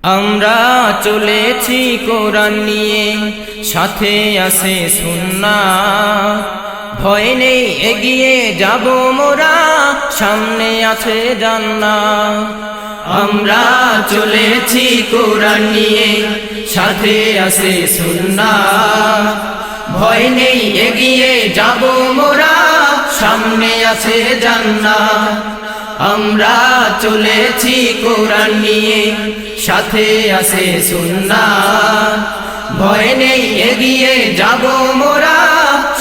আমরা চলেছি কোরআন নিয়ে, সাথে আছে সুন্নাহ। ভয় নেই, এগিয়ে যাব মোরা, সামনে আছে জান্নাত। আমরা চলেছি কোরআন নিয়ে, সাথে আছে সুন্নাহ। ভয় নেই, এগিয়ে যাব মোরা, সামনে আছে জান্নাত। আমরা চলেছি কোরআন নিয়ে, সাথে আছে সুন্নাহ। ভয় নেই, এগিয়ে যাব মোরা,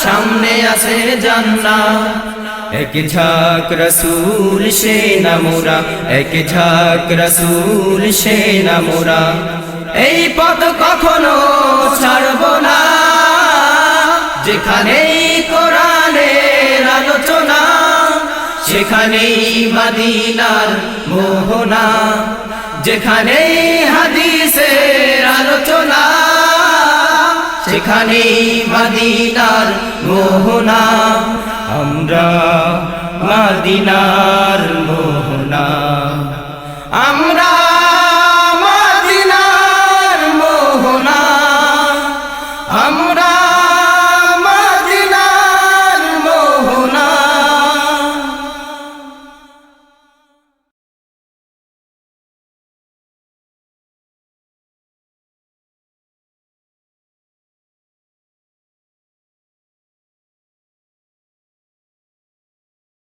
সামনে আছে জান্নাত। এক ঝাঁক রসূল সেনা মোরা, এক ঝাঁক রসূল সেনা মোরা। এই পথ কখনো ছাড়ব না, যেখানেই কোরআনের আলোচনা, সেখানেই মদিনার মোহনা। যেখানেই হাদিসের আলোচনা, সেখানেই মদিনার মোহনা। আমরা মদিনার মোহনা। আমরা